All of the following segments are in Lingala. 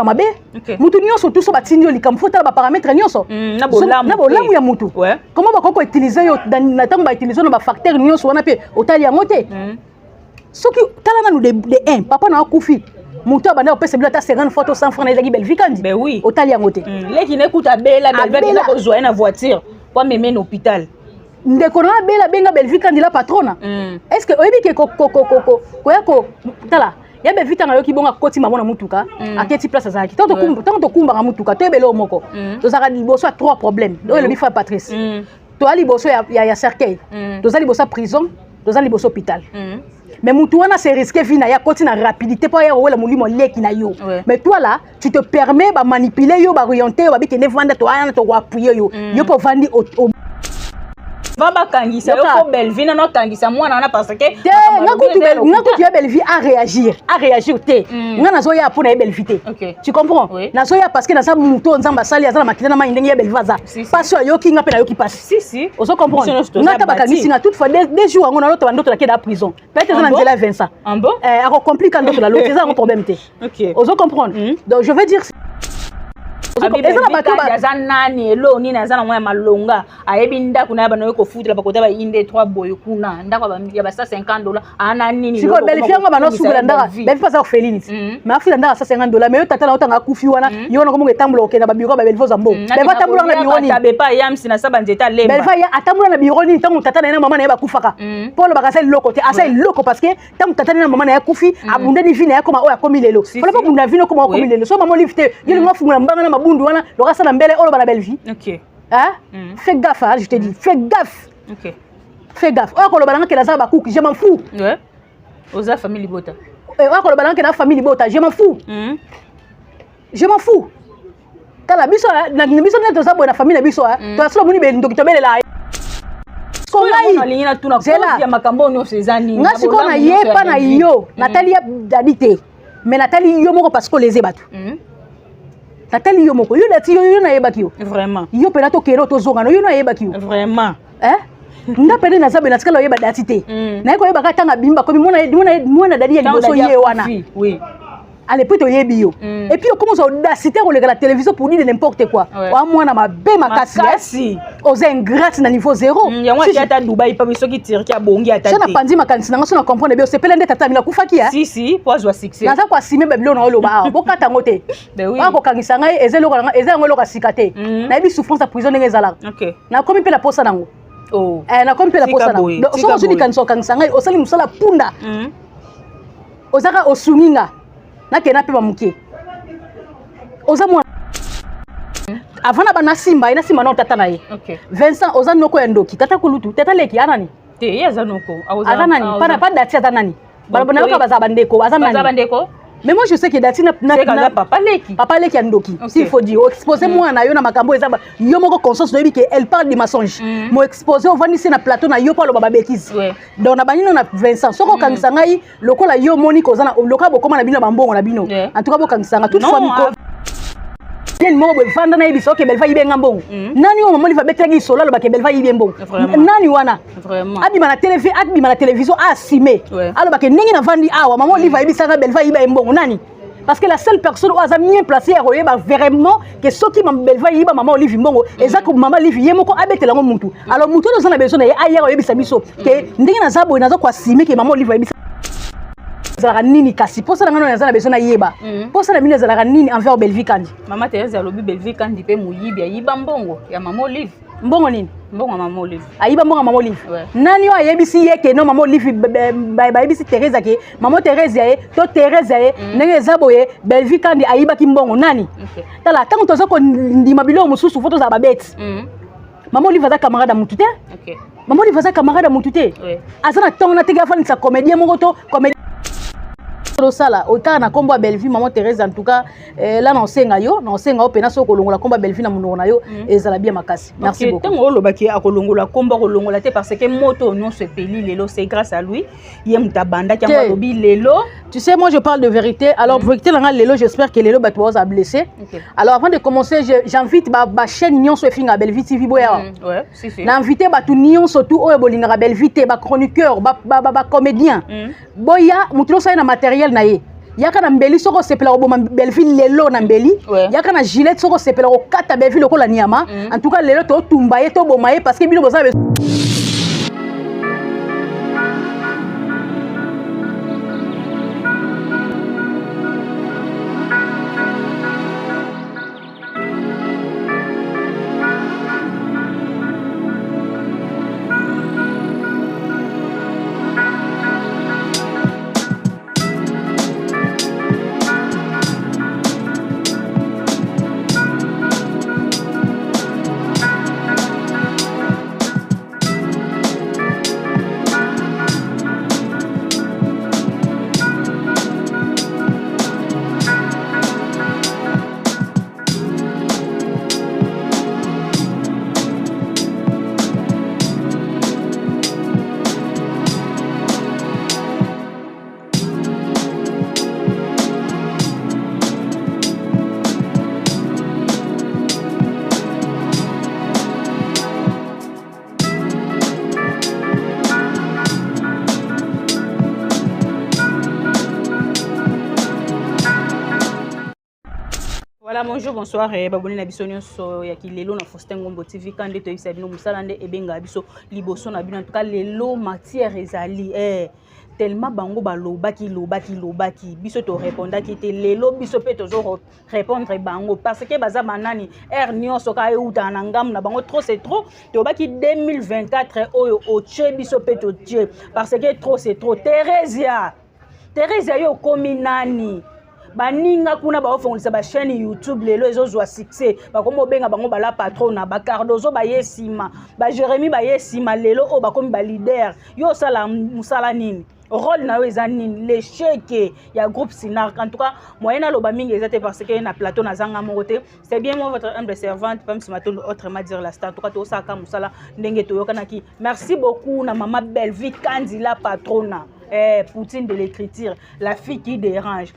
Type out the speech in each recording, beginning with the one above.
mabe mutu nyonso tout so batindi likam faut tala ba paramètres nyonso na bolamu ya mutu comment ba ko utiliser yo na tango ba utiliser na ba facteur nyonso wana pe otali yango te soki tala na de 1 papa na akufi mutu abanda opesa bila ta 50 photos 100 francs ezaki belle vie kandi ben oui otali yango te leki nekuta bela belle vie ko joie na voiture kwa meme na hôpital ndeko na bela benga belle vie kandi la patrona est-ce que oyebi ke ko tala ya be vita na yo ki bonga koti mama na mutuka aketi place azaki tant to kumba na mutuka to ebelo moko to zaka liboso a 3 problèmes do le bifa Patrice to ali boso ya cercueil to zali boso prison to zali boso hôpital mais mutu wana c'est risqué vina ya koti na rapidité pour ya wala mulimo leki na yo mais toi là tu te permets ba manipuler yo ba orienter ba bikene vanda to ana to appuyer yo pour vandi Vaba kangisa yo ko belle vie na kangisa mwana na parce que ngakutu ya belle vie à réagir te nga nazo ya pour na belle vie tu comprends nazo ya parce que na sa muto nzamba sali azala makina na mindenge ya belle vaza pas yo ki nga pe na yo ki passe si ozo comprendre nga ka bakangisi nga toutefois des jours ngona loto bandoto la ke da prison peut-être na nzela Vincent bon ako complique ndoto la loto c'est un problème te ozo comprendre donc je veux dire ezala bato ba nani elo ni na zana mwa malonga ayebi ndako na bana ko futra bakota ba inde 3 boyo kuna ndako ba ya ba $50 ana nini siko belle fille ngo bana sukula ndaka belle fille ça felini mais afila ndaka $50 mais yo tata na otanga kufi wana yo na ko monga tambula okena ba biro ba belle fille zambo belle va tambula na biro ni tabe pa yam sina saba nzeta lemba belle fille atambula na biro ni tango tata na mama na ba kufaka polo bakasa loko te asa loko parce que tango tata na mama na kufi abunde ni vina ya koma o ya komi lelo polo ba bunda vino koma o komi lelo so mama lifte yo ngo fungula mbanga na bundu wana le reste na mbele olo bana belle vie hein fais gaffe je te dis fais gaffe fais gaffe o ko lo bana ke la za ba cook je m'en fous oza famille bota o ko lo bana ke na famille bota je m'en fous kala biso na biso na to za bo na famille na biso to aslo muni be ndoki to bele la kongai alina tuna ko ya makambo no sezani ngasi ko na yepa na yo Nathalie dadite mais Nathalie yo moko parce que les ebatu Nathalie yo moko yo dati yo na yebaki yo vraiment yo pena to kero to zonga no yo na yebaki yo vraiment nda pena na zabe na tikala yeba dati te na ko yeba ka tanga bimba ko mona dadi ya liboso ye wana oui allez plutôt yebi yo et puis on commence à audacité on regarde la télévision pour dire n'importe quoi wa mwana mabe makasi aux ingrates na niveau 0 ya mwa ya ta Dubai pa biso ki tirki abongi ata te ça na pandi makanisi na ngaso na comprendre bien c'est pelende tata mina kufaki ya si pozo succès na za kwa sime beblo na oloba bokata ngote ba ko kangisa ngai ezelo kana ezelo loka sikate na bi souffrance à prison ngezala na komi pe la posa nango na komi pe la posa nango donc so ozuli kanso kangisa ngai osali musala punda ozaka osuninga na kena pe ba muke oza mwana avant na bana simba ina simba na tata na ye Vincent oza noko ya ndoki tata kulutu tata leki anani te yaza noko aza nani pas dati aza nani balabana ka baza bandeko aza nani mais moi je sais que dati na papa leki ya ndoki s'il faut dire exposer moi na yo na makambo eza yo moko conscience no yebi que elle parle de mensonge mo exposer au vandi na plateau na yo pa lo baba bêtise donc na banino na Vincent soko kangisa ngai lokola yo moni koza na lokola bokoma na bino bambongo na bino en tout cas bokangisa nga toute famille ko yen mo be vanda na yebiso ke belva yibenga mbongo nani o mama liva betegi solo lo ba ke belva yibe mbongo nani wana vraiment abima na télévision assumé alors ba ke ningi na vandi awa mama liva yebisa ka belva yibe mbongo nani parce que la seule personne où a bien placé à royer vraiment que ce qui m'a belva yiba maman Olivier mbongo ezako maman Olivier yemoko abetela ngo muntu alors muntu no zana besoin na ye ayero yebisa biso ke ndingi na zabo na zo kwa assumé ke maman Olivier yebisa zala nini kasi posa ngano na zana besoin na yeba posa na mine zala nini envers Belvi Kandi mama Thérèse alobi Belvi Kandi pe muyibi ayiba mbongo ya mama Olive mbongo nini mbongo mama Olive ayiba mbongo mama Olive nani wa yebisi yeke no mama Olive ba yebisi Thérèse ke mama Thérèse ye to Thérèse ye ndenge zaboye Belvi Kandi ayiba ki mbongo nani tala tango tozo ko ndima bilo mususu foto za babeti mama Olive za camarade mutu te mama Olive za camarade mutu te azana tongo na tega fani sa comédien moko to comédien sala autant na kombo Belvi maman Thérèse en tout cas là non senga yo pena so ko longola kombo Belvi na muno na yo ezala bien makasi merci beaucoup tango lobaki akolongola kombo ko longola te parce que moto non se peli lelo c'est grâce à lui yem tabanda ki lobi lelo tu sais moi je parle de vérité alors vérité là lelo j'espère que lelo batwa a blessé alors avant de commencer j'invite ba chaîne Nion so finga Belvi TV boya si na invité ba tout Nion surtout oyo bolinga Belvi te ba chroniqueur ba comédien boya mutulo sa na matériel na ye yaka na mbeli soko sepela ko boma Belleville lelo na mbeli yaka na Gillette soko sepela ko kata Belleville ko la niama en tout cas lelo to tumba ye to boma ye parce que bino boza Voilà, bonjour, bonsoir, et baboni na biso nyonso ya kilelo na Faustin Ngombo TV kande to yisa bino musala nde ebenga biso liboso na bino en tout cas lelo matière ezali tellement bango balobaki lobaki biso to répondaki te lelo biso pe tozo répondre bango parce que baza banani nyonso ka euta na ngam na bango trop c'est trop to baki 2024 oyo oche biso pe to tie parce que trop c'est trop Theresia yo komi nani baninga kuna baofongolisa ba chaîne YouTube lelo ezozwa succès bakomo benga bango bala patrona ba Cardozo ba yesima ba Jérémy ba yesima lelo o bakomi ba leader yo sala musala nini rôle na yo eza nini l'échec ya groupe Sinar en tout cas moyena loba mingi ezate parce que na plateau na zanga mokote c'est bien moi votre humble servante pam simato autrement dire la star en tout cas to saka musala ndenge to yokanaki merci beaucoup na maman Belleville Kandila patrona Poutine de l'écriture la fille qui dérange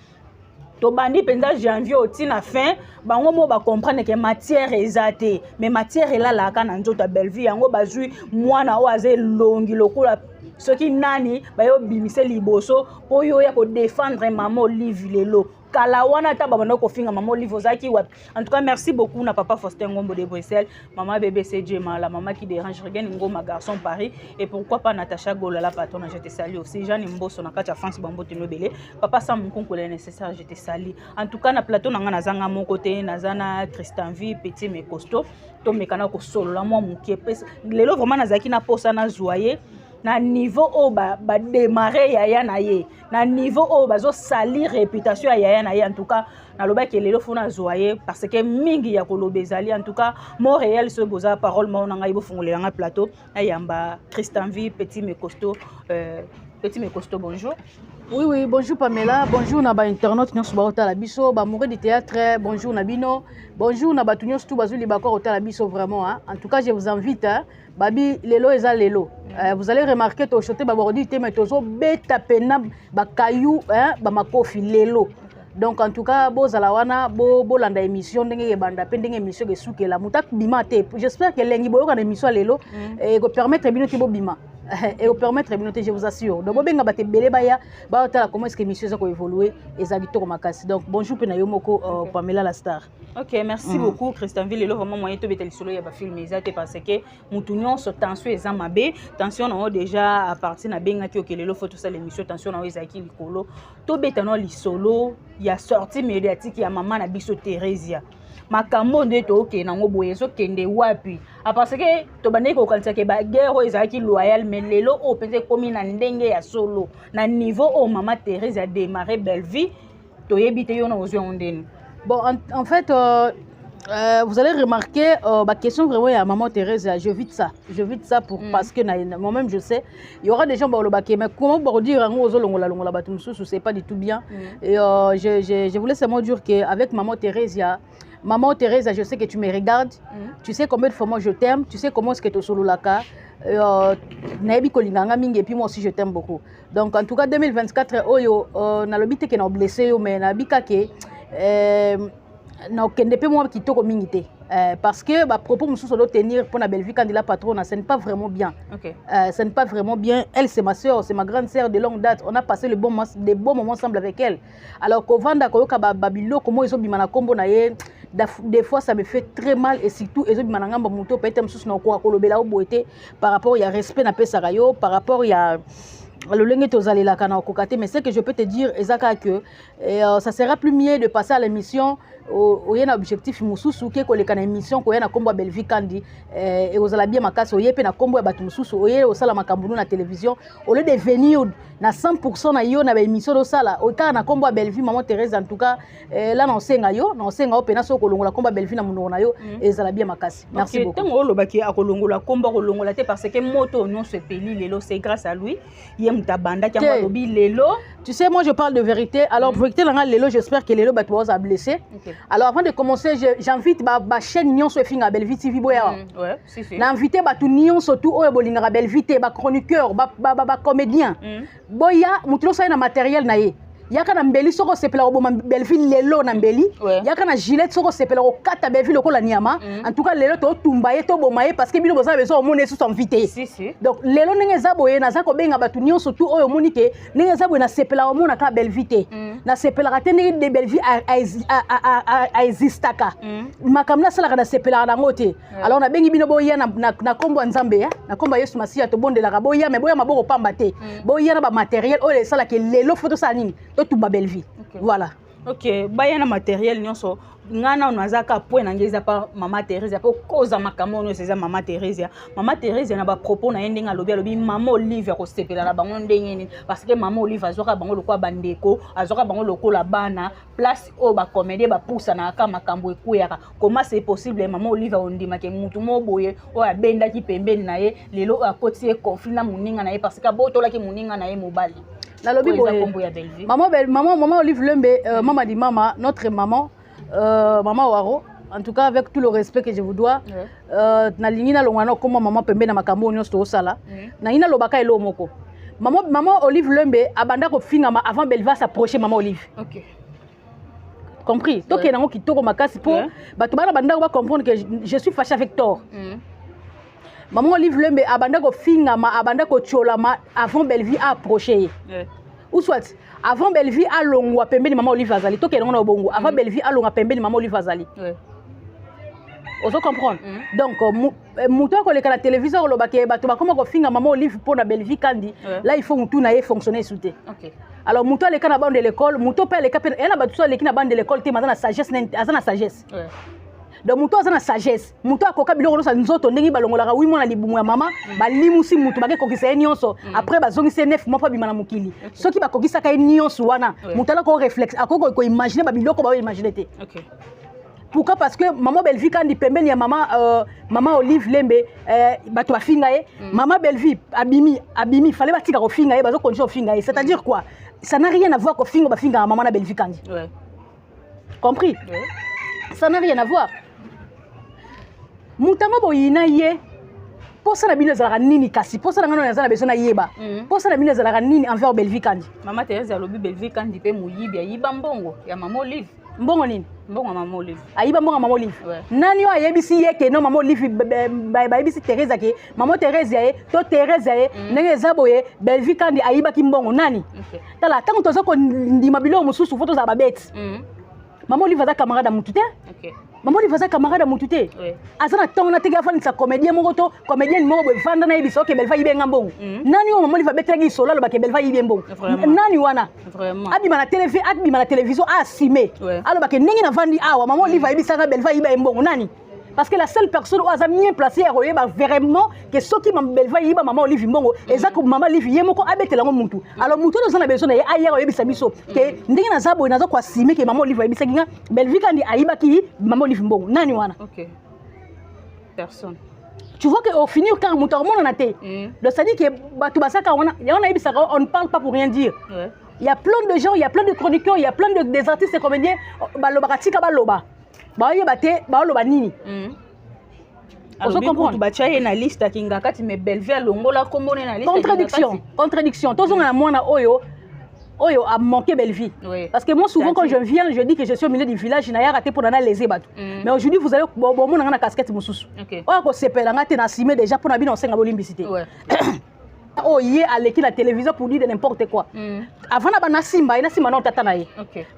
to bandi penza janvier otina fin bango mo ba comprendre que matière ezate mais matière ela la kana nzota Belleville yango bazui mwana o aze longi lokola soki nani bayo bimise liboso po yo ya ko défendre maman Olive lelo kala wana ta babana ko finga maman Olive ozaki wat en tout cas merci beaucoup na papa Faustin Ngombo de Bruxelles maman bébé CJ la maman qui dérange regagne ngoma garçon Paris et pourquoi pas Natacha Gola la patronne je te salue aussi Jeanne Mbosso na kacha France bambo tenobele papa Sam Nkonko le nécessaire je te salue en tout cas na plateau na ngana zanga mon côté na zana Christian V petit mais costaud to mekana ko solo la moi mukie lelo vraiment nazaki na posa na joyer na niveau o ba démarrer yaya na ye na niveau o bazo salir réputation ya yaya na ye en tout cas na loba ke lelo fona joyer parce que mingi ya kolobezali en tout cas Montréal ce boza parole mo na ngai bo fongolela nga plateau ayamba Christian V petit mais costaud bonjour. Oui, bonjour Pamela, bonjour na ba internaute nyonso ba otala biso, ba amoureux du théâtre, bonjour na bino, bonjour na ba nyonso tout bazuli ba ko otala biso vraiment hein. En tout cas, je vous invite hein, babi lelo eza lelo. Vous allez remarquer to choter ba bordi te mais tozo beta pena ba caillou hein, ba makofi lelo. Donc en tout cas, bozala wana bo landa émission ndenge banda pe ndenge émission ke sukela mutak bima te. J'espère que lengi boyo kana émission lelo et go permettre bino te bo bima. Et au permettre je vous assure donc benga bate belé baya ba tala comment est-ce que monsieur ça ko évoluer ezalito ko makasi donc bonjour pe na yo moko Pamela la star. OK, merci beaucoup Christian Ville lo vraiment moyen to betel solo ya ba film ezate parce que mutunyon so tension eza mabe tension na déjà à partir na benga ki okelelo photo ça l'émission tension na ezaki likolo to betano li solo ya sortie médiatique ya maman na biso Theresia makambo nde to ke nango boye so kende wapi parce que to bande ko kanisa ke ba guerre ezaki loyal mais lelo o penze komi na ndenge ya solo na niveau o maman Thérèse a démarré Belleville to yebite yo na ozwe ondeni. Bon en fait vous allez remarquer ma question vraiment à maman Thérèse, je vis ça pour parce que moi-même je sais il y aura des gens qui mais comment pour dire c'est pas du tout bien et je voulais seulement dire que avec maman Thérèse je sais que tu me regardes tu sais combien de fois moi je t'aime tu sais comment est-ce que tu solo laka naebi kolinganga mingi et puis moi aussi je t'aime beaucoup donc en tout cas 2024 oyo na lobi te que na blessé yo mais na bika ke na okende pe moi kitoko mingi te Parce que bah, propos Moussou doit tenir pour la Belleville quand il a patronne, ce n'est pas vraiment bien. Ce n'est pas vraiment bien. Elle, c'est ma soeur, c'est ma grande soeur de longue date. On a passé des bons moments ensemble avec elle. Alors qu'au Vanda, Babilo, comment ils ont mis ma combo, des fois ça me fait très mal et surtout ils ont mis ma mouto peut-être Moussou n'a pas kolobela au par rapport il y a respect na pesarayo, par rapport il y a le lengue tozali la kana kokate, mais c'est que je peux te dire Ezaka que ça sera plus mieux de passer à l'émission au y a un objectif mususu ke koleka na émission ko ya na kombo Belleville kandi et ozala bien makasi o yepe na kombo ya batu mususu o ye osala makambo na télévision au lieu de venir na 100% na yo na ba émission do sala o ka na kombo Belleville maman Thérèse en tout cas là na senga yo pena so kolongola kombo Belleville na muno na yo ezala bien makasi. Merci beaucoup. Tango lobaki akolongola kombo kolongola te parce que moto non se peli lelo c'est grâce à lui yem tabanda ki lobi lelo. Tu sais moi je parle de vérité alors vérité là lelo j'espère que lelo batu va blessé. Alors avant de commencer, j'invite ma chaîne Nyon Sofinga Belleville TV Boya. Ouais, si. J'invite tout Nyon surtout au Bolinga Belleville, ba chroniqueur, ba comédien. Boya, mutlo sa na matériel na ye. Yaka na mbeli soko sepela obo Belleville lelo na mbeli. Yaka na gilet soko sepela o kata Belleville ko la niama. En tout cas lelo to tumbaye to bomaye parce que bino boza bezo mone sous invité. Donc lelo nenge za boye na za ko benga batu Nyon surtout oyo monike nenge za boye na sepela o mona ka Belleville. Na sepela ka tene de Belleville a existaka. Makamna sala ka na sepela na ngote. Alors na bengi bino boya na kombo nzambe ya. Na kombo Yesu Masia to bondela ka boya me boya maboko pamba te. Boya na ba matériel o le sala ke lelo photo sa nini. Tout ma Belleville. Voilà. Ok, baya na matériel nyonso ngana onazaka point na ngeza pa mama Thérèse po koza makamo no seza mama Thérèse. Mama Thérèse na ba propos na endinga lobi mama Olive ko sepela na bango ndenge parce que mama Olive azoka bango lokwa bandeko, azoka bango lokola bana, place o ba comédie ba poussa na ka makambo ekuyaka. Comment c'est possible mama Olive ondima ke mutu mo boye o abenda ki pembeni na ye lelo akoti conflit na muninga na ye parce que botola ki muninga na ye mobali. La lobby maman Olive Lembe, maman dit maman, notre maman, maman Waro, en tout cas avec tout le respect que je vous dois, na lingina longano comme maman pembe na makambo nyonso sala, na ina lobaka elo moko. Maman Olive Lembe abanda ko finga avant Belleville s'approcher maman Olive. OK. Compris? Donc il y a un qui toko makasi pour batubana banda va comprendre que je suis fâché avec tort. Maman Olive Lembe abanda ko finga abanda ko cholama avant Belleville a approché. Ou soit avant Belleville a longwa pembeni maman Olive azali to kelonga na bongo avant Belleville a longwa pembeni maman Olive azali. On se comprendre. Donc muto ko leka la télévision ko lobake bato ba koma ko finga maman Olive pour na Belleville kandi là il faut mutu na ye fonctionner souté. OK. Alors muto leka na bande de l'école muto pe leka pe elle a bato leka na bande de l'école te mazana sagesse azana sagesse. Donc muto azana sagesse muto akoka biloko sa nzoto ndenge balongolaka wi mona libumu ya mama balimusi mutu bake kokisa nyonso après bazongisa 9 mois pa bimana mukili soki bakokisa ka nyonso wana muto ala ko réflexe akoko ko imaginer ba biloko ba imaginer te. OK. Pourquoi? Parce que maman Belleville quand il pembeni ya maman Olive Lembe bato bafinga ye maman Belleville abimi fallait batika ko finga ye bazo continuer finga ye c'est-à-dire quoi? Ça n'a rien à voir ko finga ba finga maman na Belleville kandi. Compris? Ça n'a rien à voir. Mutanga boyina ye posa na bino ezalaka nini kasi posa na ngano nazala besoin na yeba posa na bino ezalaka nini envers Belleville kandi. Mama Thérèse alobi Belleville kandi pe muyibi ayiba mbongo ya mama Olive. Mbongo nini? Mbongo mama Olive. Ayiba mbongo mama Olive. Nani yo ayebisi ye ke no mama Olive ba yebisi Thérèse ke mama Thérèse ye to Thérèse ye ndenge ezaboye Belleville kandi ayiba ki mbongo nani? Tala tango tozo ko ndima bilo mususu foto za babeti. Maman Olive aza camarade à Moutouté. OK. Maman Olive aza camarade à Moutouté. Oui. Azana tona tega fani sa comédien mogoto, comédien mogo vanda na ibiso ke Belleville ibenga mbongo. Nani o Maman Olive betegi solo lo ba ke Belleville ibe mbongo. Nani wana? Vraiment. Abima na télévision assumé. Alors ba ke ningi na vandi awa Maman Olive ibisa ka Belleville ibe mbongo nani? Parce que la seule personne où a bien placé à Royer, vraiment, que ceux qui m'ont belvé, maman Olive Mbongo, et ça comme maman Olive, yemoko abete la mutu. Alors mutu nous en a besoin d'ailleurs au bisabiso. Que ndenge na zabo na zo kwa sime que maman Olive bisaginga, belvi kandi aiba ki maman Olive Mbongo. Nani wana? OK. Personne. Tu vois qu'au finir quand mutu on a té. Le ça dit que batu basaka on a ibisaka on ne parle pas pour rien dire. Il y a plein de gens, il y a plein de chroniqueurs, il y a plein de des artistes et comédiens balobakatika baloba. Ba yebate ba loba nini alors comprendre ba chaye na liste kinga kati me Belleville longola komone na liste contradiction tozo na mwana oyo Oyo a manqué belle vie. Oui. Parce que moi, souvent, quand je viens, je dis que je suis au milieu du village, je n'ai raté pour aller léser bateau. Mais aujourd'hui, vous allez, bon, on a une casquette moussous. Ok. On a s'épelle, on a été nassimé déjà pour n'avoir une bolimbicité. Ouais. Oh, y est à l'équipe la télévision pour dire de n'importe quoi. Avant la banasimba, il y a Simba non tatanaye.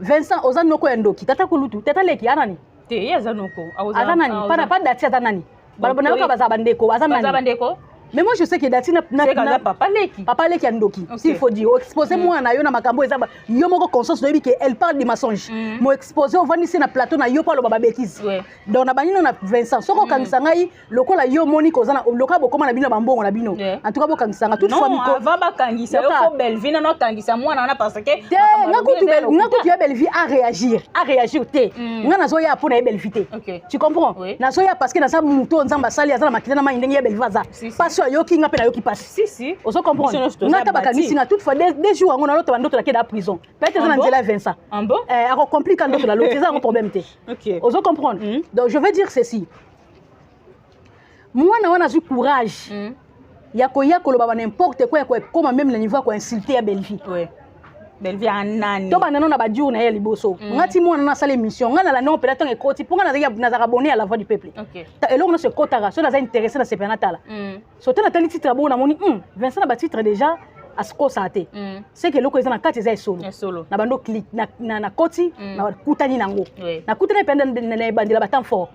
Vincent, Ozan Noko Endoki, Tata Kulutu, Tata Leki, Anani. Te, Yazanoko. Azanani, pas dati Azanani. Balabana Bazabandeko, Azanani. Mais moi je sais que dati na papa leki andoki s'il faut dire exposer moi na yo na makambo ezaba yo moko conscience no que elle parle de mensonge mo exposer au vandisi na plateau na yo pa lo baba bêtise donc na banino na Vincent soko kangisa ngai lokola yo moni kozana loka bokoma na bino bambongo na bino en tout cas bokangisa toutefois non avant ba kangisa yo ko Belvie na kangisa moi na parce que ngakutu ya Belvie à réagir te nga nazo ya pour na Belvie te tu comprends nazo ya parce que na sa muto nzamba sali azana makina na maindengi ya Belvie vaza yoki nga pe na yoki passe si oso comprendre ngata bakangisi nga toutefois des jours on a l'autre bandoto la keda prison peut-être dans nzela Vincent a compliqué ndoto la l'autre c'est un problème te oso comprendre donc je veux dire ceci moi na wana zu courage yako loba n'importe quoi comme même le niveau quoi insulter à Belvie Belvie anani to bana na ba jour na yeli boso ngati mo na sala émission ngana la non peut-être que koti pour ngana za abonné à la voix du peuple et là on se kotara so na za intéressé na sepena la so te na tali titre bon na moni Vincent na ba titre déjà à ce ko ça té c'est que loko ezana kati za solo na bando click na koti na kutani nango na kutani penda na bandila ba temps fort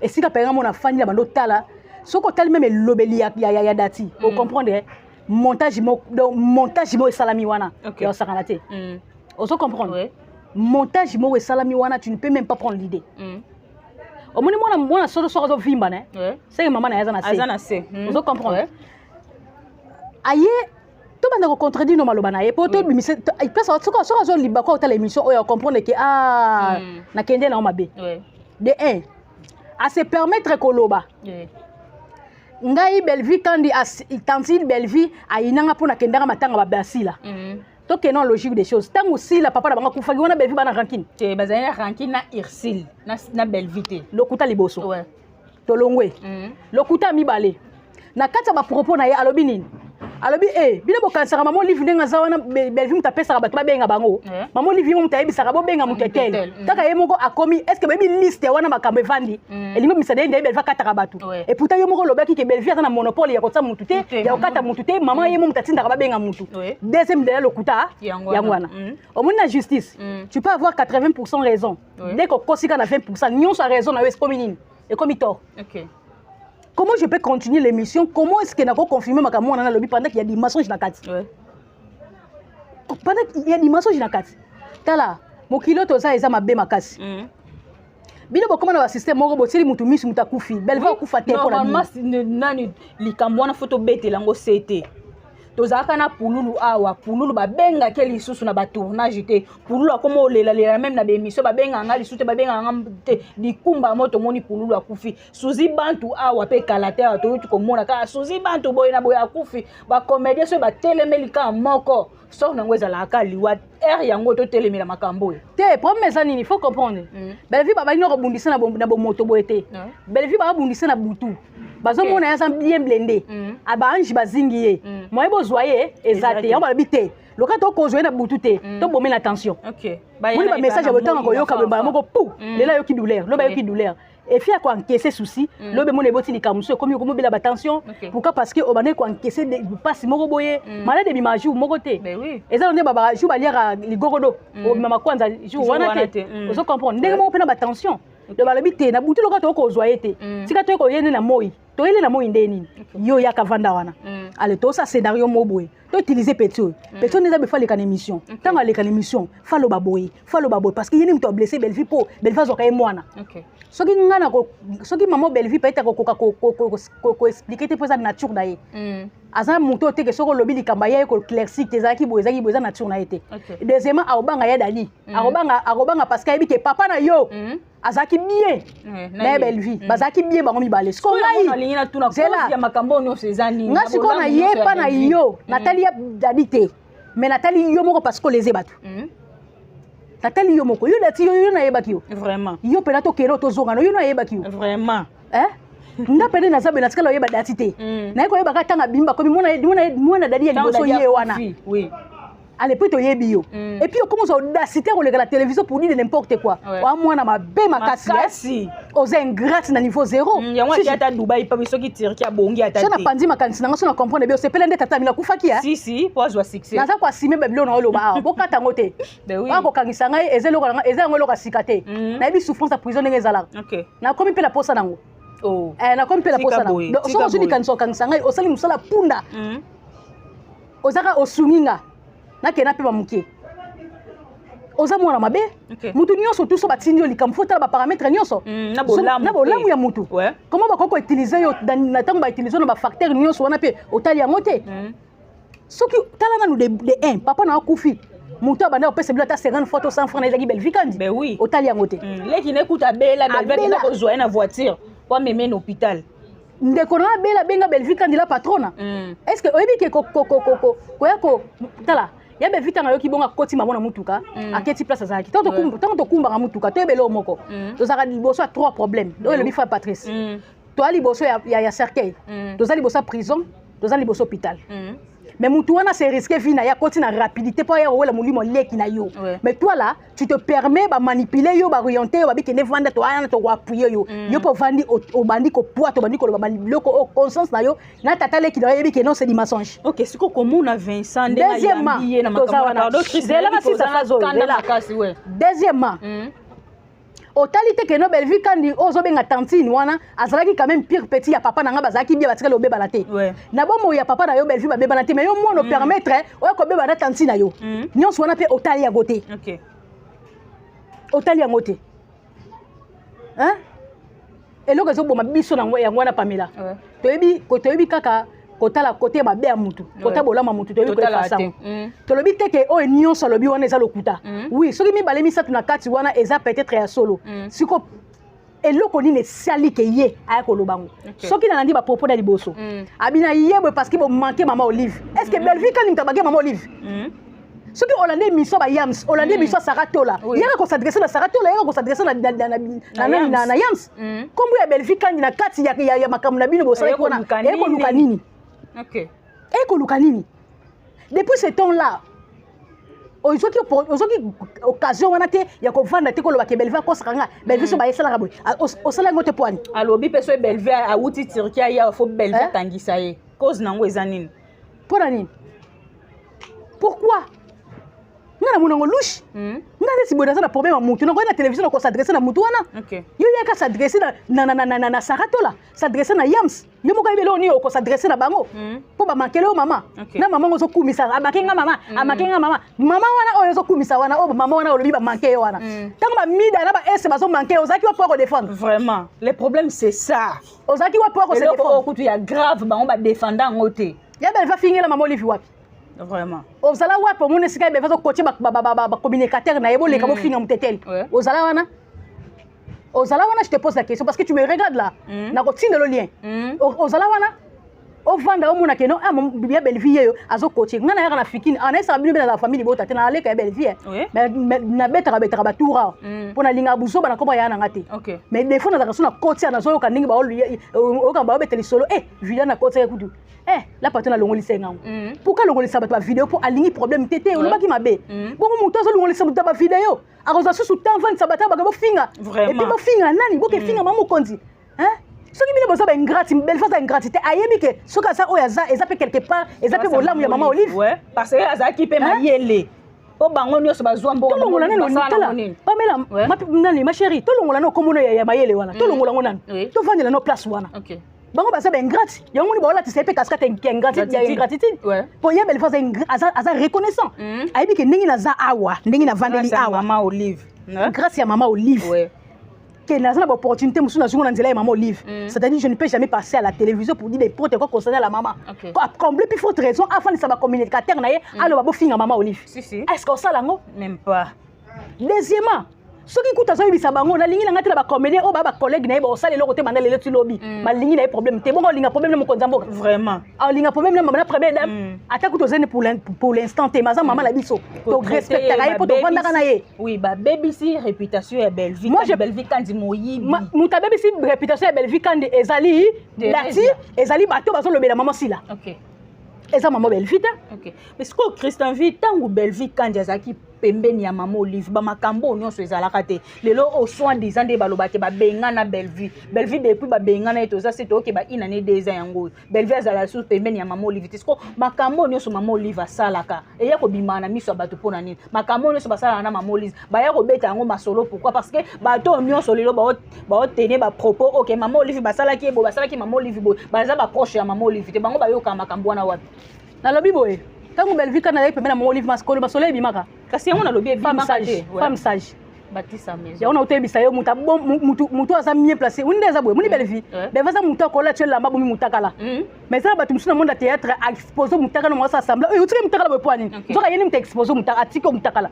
et si ka penga mo na fani na bando tala soko tali même lobeli ya dati vous comprendre montage mo salami wana ya sakanate oso comprendre montage mo salami wana tu ne peux même pas prendre l'idée au moins moi solo so vimba né c'est que maman na azana se oso comprendre aye to banda ko contredire no maloba na ye poto bimise pesa so zo liba ko ta l'émission o ya comprendre que na kende na mabe de 1 à se permettre koloba ngai Belvie kandi tantine Belvie ainanga pona kendanga matanga ba basila to que non logique des choses tango sila papa na banga kufa wana Belvie bana rankine te bazana rankine na Irsil na Belvie te lokuta liboso to longwe lokuta mibale na kata ba propos na ye alobi nini alobi bino bokansaka maman livre ndenga za wana Belvie mutapesa bato babenga bango maman livre mo mutayebisaka bobenga mutetel kaka ye moko akomi est-ce que baby liste wana makambo evandi elingo misade nde Belvie kataka bato et pourtant yo moko lobaki ke Belvie azana monopole ya kotsa mutu te ya okata mutu te maman ye mo mutatinda babenga mutu deuxième de lokuta yangwana au moins la justice tu peux avoir 80% raison dès que kosika na 20% nyonso raison na wesko minini et comme tort comment je peux continuer l'émission? Comment est-ce que n'a pas confirmé ma caméra dans le lobby pendant qu'il y a des mensonges dans la carte? Pendant qu'il y a des mensonges dans la carte. Tala, mon kilo toza eza ma be makasi. Bino bokoma na système moko boteli mutu misu mutakufi. Belvie akufa te pour la vie. Normalement nani likambo na photo bete lango CT. Tozaka na pululu awa pululu babenga ke lisusu na ba tournage te pululu akoma olela même na émission babenga nga lisusu te babenga nga te likumba moto moni pululu akufi suzi bantu awa pe kalater to tu komona ka suzi bantu boy na boy akufi ba comédien so ba telemelika moko so na ngweza la ka liwa yango to telemela makambo te problème ça nini faut comprendre Belvie baba ino ko bundisa na bo moto boy te Belvie baba bundisa na butu bazo mona ya sam bien blendé aba anji bazingi ye moi bozoye ezate on ba bité loka to ko zoye na butu te to bomela attention ba message ya botanga ko yoka ba moko pou lela yoki douleur lo ba yoki douleur et fi a ko encaisser souci lo be mona boti likamuso comme ko mobila attention pourquoi parce que obane ko encaisser passe moko boye malade de bimaju moko te eza ndé baba jou ba lire ligorodo o mama kwanza jou wana te oso comprendre ndenge moko pena attention de balobi te na butu loka to ko zoye te tika to ko yene na moi to yele na moi ndeni yo ya kavanda wana ale to sa scénario moboye to utiliser petio neza be fale kan émission tanga le kan émission falo baboye parce que yene mto blessé Belvie po Belvie zo kay mwana soki ngana ko soki maman Belvie peut-être ko expliquer te poza nature na ye aza muto te ke soko lobi likamba ye ko classique ezaki boza nature na ye te deuxièmement aobanga ya dali aobanga parce que yebi ke papa na yo azaki bien na Belvie bazaki bien bango mibale sko ngai ya makambo no sezani ngasi ko na ye pa na yo natali ya dali te mais natali yo moko parce que les ebatu natali yo moko yo dati yo na yebaki yo vraiment yo pena to kero to zonga no yo na yebaki yo vraiment nda pene na zabe na tikala yeba dati te na ko yeba ka tanga bimba ko mona dadi ya liboso ye wana oui à l'époque toyebi yo et puis on commence à audacité on la télévision pour dire n'importe quoi wa mwana mabe makasi aux ingrates na niveau 0 ya mwa tata Dubai pa biso ki tire ki abongi atati ça na pandi makanisi nanga so na comprendre bien c'est pelende tata mina kufaki ya si po azwa succès na za kwa sime babilo na oloba bo kata ngote ba ko kangisa ngai ezelo ngolo ka sikate na yebi souffrance à prison ndenge ezala na komi pe la posa nango na komi pe la posa nango so so dikanso kangisa ngai osali musala punda ozaka osunginga na kena pe ba mukie oza mwana mabe mutu nyonso tout so batindi likambo faut tala ba paramètres nyonso na bolamu ya mutu comment ba ko utiliser yo na tango ba utiliser na ba facteur nyonso wana pe otali yango te soki tala na de 1 papa na akufi mutu abanda opesa bilo ata 50 fois to 100 francs na ezaki Belleville kandi otali yango te leki nekuta bela Belleville ko zoya na voiture kwa meme na hôpital ndeko na bela benga Belleville kandi la patrona est-ce que oyebi ke ko tala ya be vita ngayo kibonga koti mama na mutuka aketi place azaki tant to kumba mutuka to belo moko to zaka liboso a 3 problèmes do le bifa Patrice to ali boso ya cercueil to zali boso prison to zali boso hôpital mais mutu wana c'est risqué vina ya koti na rapidité pour ya wala mulimo leki na yo mais toi là tu te permets ba manipuler yo ba orienter ba bikene vanda to ana to appuyer yo pour vandi au bandi ko poids to bandi ko ba biloko au conscience na yo na tata leki na yebi que non c'est du mensonge. OK siko comment on a Vincent de yambiye na makambo d'autres zela na sisa fazo deuxièmement otalité que no Belleville kandi ozo benga tantine wana azalaki quand même pire petit ya papa nanga bazaki bien batika lobe balate na bomo ya papa na yo Belleville babe balate mais yo mono permettre oyo ko beba na tantine na yo nyonso wana pe otali ya gote otali ya ngote hein eloko zo boma biso na ya ngwana Pamela toyebi kaka kotala côté mabe ya mutu kota bolama mutu toyebi ko fasa tolobi teke o nyonso lobi wana eza lokuta oui soki mi balemi satu na kati wana eza peut-être ya solo siko eloko nini sali ke ye aya ko lobango soki na nandi ba propos da liboso abina yebwe parce que bo manquer maman Olive est-ce que Belleville quand nimtabage maman Olive soki Hollande miso ba Yams Hollande miso Saratola yaka ko s'adresser na Saratola yaka ko s'adresser na Yams kombo ya Belleville quand na kati ya makamu na bino bo sala ko na eko luka nini eko luka nini depuis ce temps là ozoki occasion wana te ya ko vanda te ko loba ke Belleville ko sakanga Belleville so ba yesala raboy osala ngote poani alobi peso Belleville a uti Turquie ya fo Belleville tangisa ye cause nango ezanini pona nini pourquoi ngana munongo louche ngana si bodaza na problème à mutu ngona télévision ko s'adresser na mutu wana yo yaka s'adresser na Saratola s'adresser na Yams yo moko ibelo ni ko s'adresser na bango po ba mankele o mama na mama ngozo kumisa abakenga mama mama wana oyo zo kumisa wana o mama wana olobi ba manke wana tango ba mida na ba ese bazo manke ozaki wa pour défendre vraiment le problème c'est ça ozaki wa pour se défendre kutu ya grave bango ba défendant ngote ya belle va finir la mama Olive wapi vraiment ozala wa pour mon esika be va côté ba communicateur na yebo le kabo finga mutetel ozala wana je te pose la question parce que tu me regardes là na ko tinde le lien ozala wana o vanda o mona ke no bien Belleville yo azo coacher ngana yaka na fikini ana sa bino na famille bota tena ale ka Belleville mais na betara ba toura pona linga buzo bana ko ba yana ngati mais des fois na ka sona coacher na zo ka ndingi ba o ka ba beteli solo video na coacher kudu la patona longoli senga pourquoi longoli sa ba vidéo pour aligner problème tété o lobaki mabe bongo muto zo longoli sa ba vidéo akoza susu temps 20 sabata ba bo finga et puis bo finga nani bo ke finga mamu konzi soki bino boza ba ingrate Belleville ingratité ayebi ke soka sa oya za eza pe quelque part eza pe bolamu ya mama Olive parce que azaki pe mayele o bango nyonso bazwa mbongo to longola nani tala Pamela nani ma chérie to longola no komono ya mayele wana to longola ngo nani to vandela no place wana bango baza ba ingrate yango ni ba ola tisepe kaskate ingratitude po ya Belleville aza reconnaissant ayebi ke ndingi na za awa ndingi na vandeli awa mama Olive grâce ya mama Olive que n'a pas l'opportunité de me maman Olive. C'est-à-dire je ne peux jamais passer à la télévision pour dire des potes quoi concernant la maman. Combler plus forte raison afin de savoir communicateur naie alors ba finga maman Olive. Est-ce qu'on ça lango même pas. Deuxièmement, ceux qui écoutent ça bisa bango na lingi na ngati ba comédien o ba collègue naie ba sala eloko te mandela le tu lobby. Ma lingi na problème te bongo linga problème mo konzambo. Vraiment. Ah linga problème na maman première dame. Attaque to zene pour l'instant te maza maman la biso. To respecter naie pour to vanda kana ye. Oui ba BBC réputation ya Belleville. Moi je Belleville kandi moyibi. Muta BBC réputation ya Belleville kandi ezali dati ezali bato bazo lobela maman sila. OK. eza maman belle vie. OK. Mais ce que Christian vit tango belle vie quand jazaki pembeni ya maman Olive ba makambo nyonso ezalaka te. Lelo au soin des ande balobake ba bengana belle vie. Belle vie depuis ba bengana etoza c'est OK ba ina ne 2 ans yango. Belle vie azala sous pembeni ya maman Olive. Tisko makambo nyonso maman Olive asalaka. Eya ko bimana miso bato pona nini. Makambo nyonso basala na maman Olive. Ba ya ko beta yango masolo pourquoi parce que bato nyonso lelo ba tenir ba propos OK maman Olive basala ki bo basala ki maman Olive bo baza ba proche ya maman Olive te bango ba yoka makambo wana wapi. Na lobi boye. Tango belle vie kana pembeni ya maman Olive masolo masolo bimaka. Kasi yango na lobi femme sage. Femme sage. Bâtisse maison. Ya ona otebisa yo mutu aza mieux placé. Unde eza boye, muni belle vie. Beva za mutu akola tu lamba bomi mutakala. Mais ça batu musuna monde théâtre exposer mutaka no mwasa assembla. Eh utiki mutakala boye poani. Zoka yeni mutu exposer mutaka atiko mutakala.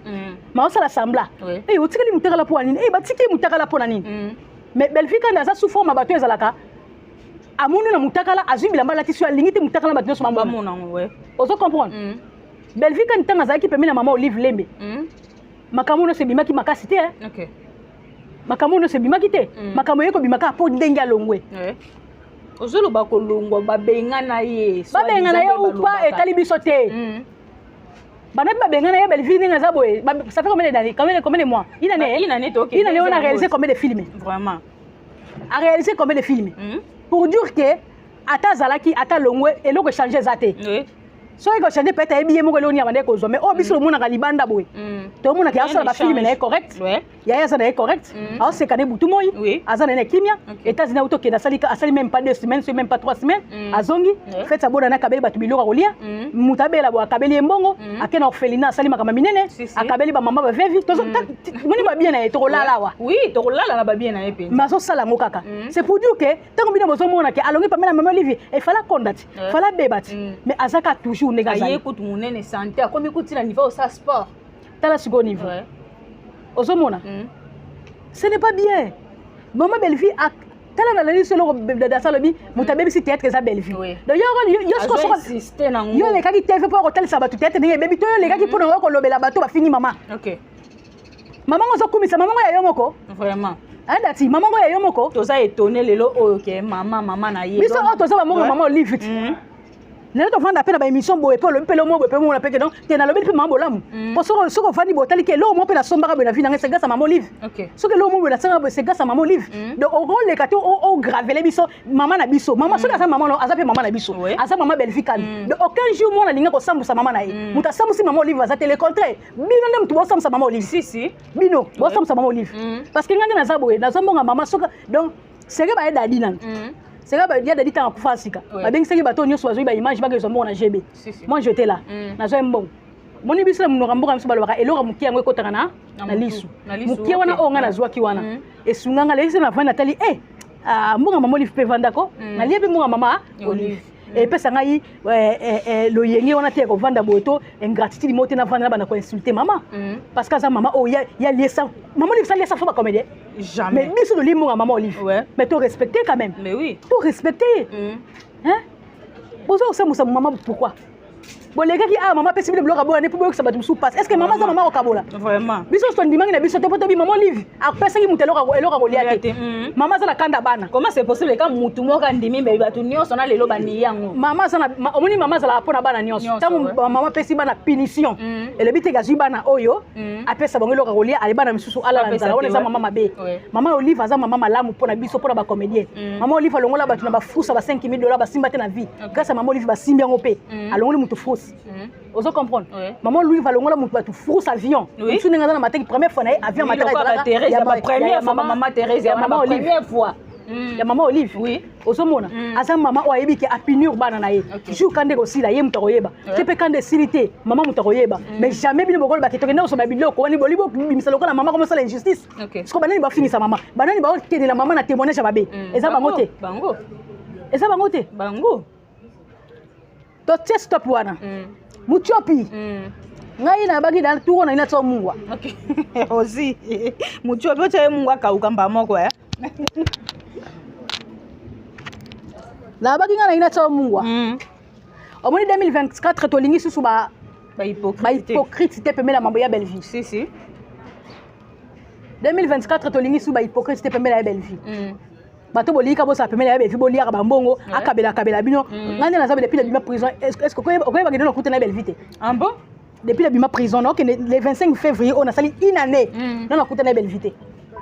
Ma osa la sambla. Eh utiki mutakala poani. Eh batiki mutakala pona nini. Mais belle vie kana za sous forme batu ezalaka. Amunu na mutakala azwi bilamba la tissu alingiti mutakala batu so mambo mona ouais. Ozo comprendre. Belle vie kana tanga zaki pemina maman Olive Lembe. Makamono se bimaki makasi te hein. OK. Makamono se bimaki te. Makamo yeko bimaka po ndenge alongwe. Ozolo ba kolongwa ba bengana ye. Ba bengana ye ou pas etali biso te. Bana ba bengana ye belle vie ninga za boye. Ça fait combien d'années? Combien de mois? Une année OK. Une année on a réalisé combien de films? Vraiment. A réalisé combien de films? Pour dire que ata zalaki ata longwe eloko changer zate. Oui. So il va changer peut-être bien mo koloni abande ko zo mais o biso mona ka libanda boy. To mona ki asa ba film na correct. Ouais. Ya asa na correct. Alors c'est kané butu moyi. Oui. Asa na kimia. États-Unis auto ke na salika asali même pas 2 semaines, même pas 3 semaines. Azongi. Fait ça bona na kabeli batu biloko kolia. Mutabela bo kabeli mbongo. Akena orphelinat asali makama minene. Akabeli ba mama ba vevi. To moni ba bien na to lala wa. Oui, to lala na ba bien na epe. Mazo sala ngokaka. C'est pour dire que tant bino bozo mona ke alongi pa mena maman Olivier. Il fallait condamner. Fallait bébattre. Mais azaka toujours Aye écoute mon nene santé comme écoute na niveau ça sport t'as la second niveau ozomona ce n'est pas bien maman belle vie a tala na liste lo da salobi mutabebi si théâtre za belle vie donc yo ce ko insister na yo le kaki TV pour hotel sabatu théâtre ne bebi to yo le kaki pour na ko lobela bato ba fini maman OK maman ozo kumisa maman ya yo moko vraiment andati maman ya yo moko toza étonné lelo OK maman na ye biso o toza maman Olive Nelo to fanda pena ba émission boye pe lo pelo mo boye pe mo na peke donc te na lobi pe mambo lamu pour ce ko fandi botali ke lo mo pe na somba ka be na vie na c'est grâce à maman Olive OK ce que lo mo be na sanga c'est grâce à maman Olive donc au rôle le kato o graveler biso maman na biso maman so na maman no azape maman na biso asa maman belle fille kan donc aucun jour mo na linga ko sambu sa maman na ye muta sambu si maman Olive azate le contraire bino ndem tu bo sambu sa maman Olive si bino bo sambu sa maman Olive parce que nganga na za boye na zombonga maman so donc c'est que ba eda dinan c'est là il y a des temps pour faire sika ba bengi seki bato nyoso bazo ba image ba ke zo mona GB moi j'étais là na zo mbon moni biso na mnoka mboka biso balobaka elora muki yango ekotaka na lisu muki wana onga na zwaki wana esunganga lesi na vana tali mboka mama Olive pe vandako na liebi mboka mama Olive et puis ça ngai lo yenge wana te ko vanda boto ingratitude moté na vanda bana ko insulter maman parce que ça maman oh ya lié ça maman Olive ça lié ça faut pas comédie jamais mais biso le limo maman Olive mais tu respecter quand même mais oui tu respecter hein bozo ça musa maman pourquoi bon les gars qui maman pesi le bloc abona ne pour que ça batu sous passe est-ce que maman ça maman au kabola vraiment biso son dimanche na biso te poto bi maman Olive a pesa ki mutelo ka goliate maman ça na kanda bana comment c'est possible quand mutu moka ndimi be batu nyonso na lelo bani yango maman ça na omoni maman ça la pona bana nyonso tant maman pesi bana punition et le biti gazi bana oyo a pesa bango ka golia ali bana misusu ala na nzala ona za maman mabe maman Olive aza maman malamu pona biso pona ba comédien maman Olive alongola batu na ba fusa ba $5,000 ba simba te na vie grâce à maman Olive ba simbi yango pe alongoli mutu fausse Vous comprenez? Maman Louis va longola mutu batu fausse avion. Tu n'es dans ma tête première fois na avion matériel. Il y a ma première fois maman Thérèse, il y a ma première fois. Ya maman Olive oui ozomona aza maman o ayebi ke apinir bana na ye jour kande ko sila ye muta koyeba kepe kande silité maman muta koyeba mais jamais bino bokolo ba ketokende so ba biloko wani bolibo bimisa lokola maman comme ça l'injustice parce banani ba finisa maman banani ba okende la maman na témoignage babe eza bango te eza bango te bango to test stop wana muchopi ngai na bagi na tuko na ina tso mungwa okay ozi muchopi ocha mungwa kauka mbamoko ya la bagi ngana ina tso mungwa omoni 2024 to lingi susu ba hypocrite pe mela mambo ya belle vie si 2024 to lingi susu ba hypocrite pe mela ya belle vie bato bolika bosa pemele ya belvi bolia ba mbongo akabela bino ngande na zabe depuis la bima prison est-ce que okoye ba kedona kuta na belvi te ah bon depuis la bima prison donc le 25 février on a sali une année na kuta na belvi te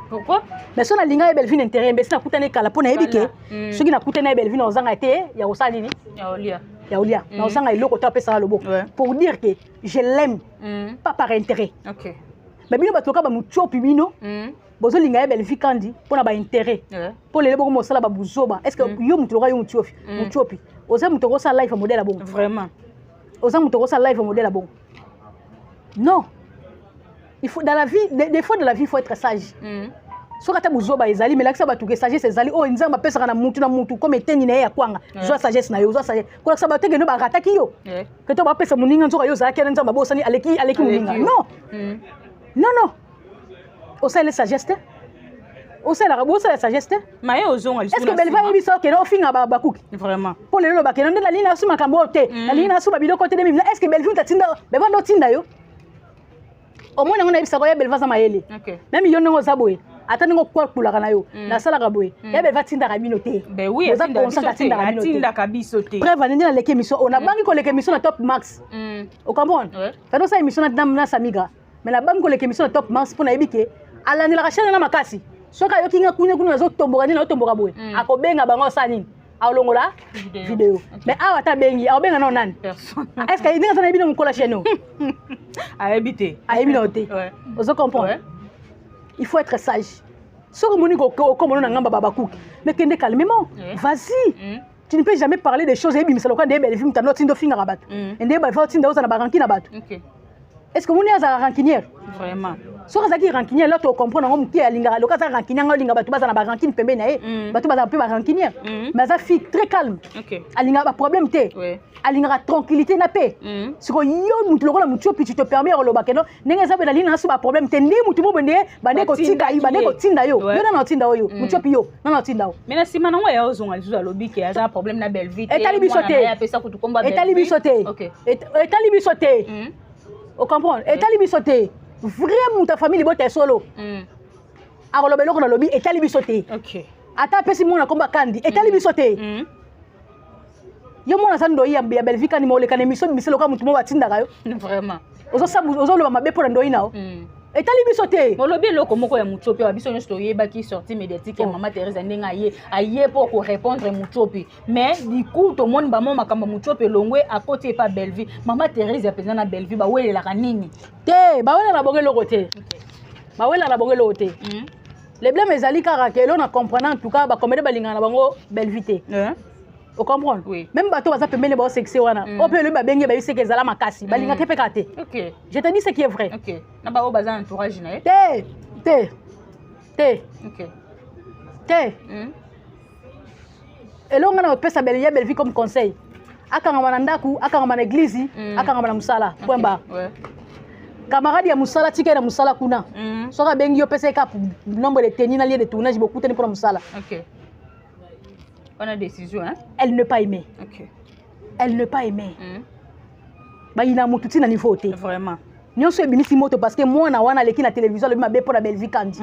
pourquoi mais so na linga ya belvi intérêt mais na kuta na kala pona ebike soki na kuta na belvi na ozanga te ya osali ni ya olia na ozanga iloko to pesa lobo pour dire que je l'aime pas par intérêt OK mais bino batoka ba muchopi bino bozo linga ya belvi kandi pona ba intérêt pour les boko mosala ba buzoba est-ce que yo mutoka yo muchopi oza mutoko sa life modèle bon vraiment oza mutoko sa life modèle bon non il faut dans la vie des fois de la vie il faut être sage soka ta buzoba ezali mais lakisa batu ke sagesse ezali oh nzamba pesa na mutu comme eteni na ya kwanga zo sagesse na yo zo sagesse ko lakisa batu ke no ba rataki yo que to ba pesa muninga nzoka yo za ke nzamba bosani aleki muninga non au sein de la sagesse au sein de la sagesse mais est-ce que belva yebi so ke no finga ba kuki vraiment pour le ba ke no la ligne asuma kambo te la ligne asuma biloko te demi est-ce que belva tatinda beba no tinda yo au moins on a yebi sa ko ya belva za mayele même yo ngo zaboye atani ngo kwa kulaka na yo na sala ka boye ya belva tinda ka bino te ben oui tinda ka biso te preuve nini na leke mission on a bangi ko leke mission na top max o comprendre quand ça émission na samiga mais la banque ko leke mission na top max pour na yebike ala ni la chaîne na makasi soka yo kinga kunya kuna zo tomboka ni na tomboka boye akobenga bango sa nini alongola vidéo mais awa ta bengi abenga na nani personne est-ce que ndinga sana bino mukola chaîne aebite aebinote ozo comprendre il faut être sage soko moni ko comme na ngamba baba kuki mais kende calmement vas-y tu ne peux jamais parler des choses ebi misalo quand des belles films tano tindo finga rabat ende ba fa tindo na baranki na bato est-ce que vous n'êtes pas rancunière vraiment so ka zaki rancunière là tu comprends ngo muki alinga lo ka za rancunière ngo linga batu baza na ba rancune pembe na ye batu baza pe ba rancunière mais ça fille très calme alinga ba problème te alinga tranquillité na paix siko yo mutu lokola mutu puis tu te permets lo ba keno ndenge za be na lina su ba problème te ndi mutu bo bende ba de ko tika yi ba de ko tinda yo yo na tinda yo mutu puis yo na tinda yo mais na sima na ngo ya ozonga lisu alobi ke aza problème na belle vie etali bisote ya pesa kutu komba belle vie etali bisote etali bisote o comprendre etali bisote vraiment ta famille bote solo akoloba eloko na lobi etali bisote ata pesi mona komba kandi etali bisote yo mona sa ndoi ya belle vie kandi moleka na émission miselo ka mutu mo batindaka yo vraiment ozo loba mabe pona ndoi nao etali bisote molobi eloko moko ya mutopi wa biso nyonso toyebaki sortie médiatique ya mama Thérèse ndenge aye pour ko répondre mutopi mais du coup to moni ba mama kamba mutopi longwe akoti pa belle vie mama Thérèse ya pesa na belle vie ba welela kanini te ba welela bonge loko te ba welela bonge loko te le blème ezali kaka ke lo na comprendre en tout cas ba comédie balinga na bango belle vie te o comprendre même bato baza pembele ba sexe wana o pe le ba benge ba yise ke zala makasi balinga ke pe kate je te dis ce qui est vrai na ba o baza entourage na te elonga na pesa belle ya belle vie comme conseil akanga na ndaku akanga na église akanga na musala point ba camarade ya musala tika na musala kuna soka bengi yo pesa ka nombre de tenir na lieu de tournage beaucoup tenir pour musala on a décision hein elle ne pas aimer elle ne pas aimer ba ina mututi na niveau te vraiment nyonso ebimisi moto parce que moi na wana leki na télévision le mabe pour la belle vie kandi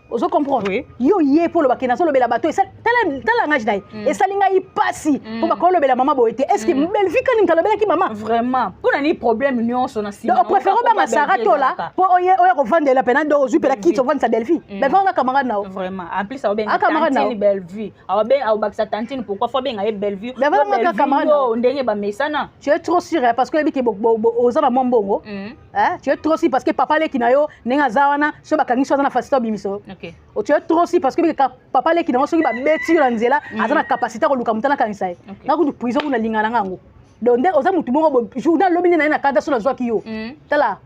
ozo comprendre yo ye pour le bakena solo bela bato tala ngage dai esalinga yi pasi pour bakolo bela mama boete est-ce que belle vie kandi tala bela ki mama vraiment pour na ni problème nyonso na sima donc préfère ba masara to là pour oye revendre la pena do zu pela ki to vendre sa belle vie mais va camarade na vraiment en plus ça ben tantine belle vie a ben a baksa tantine pourquoi faut ben a belle vie mais va camarade ndenge ba mesana tu es trop sûr parce que biki ozana mombongo tu es trop sûr parce que papa le kinayo nenga zawana so bakangi so na fasito bimiso o tu es trop si parce que papa le kinayo so ba beti yo nzela azana capacité ko luka mutana kanisa na ku prison kuna lingana ngango donc nde oza mutu mongo journal lobi na na kada so na zwaki yo tala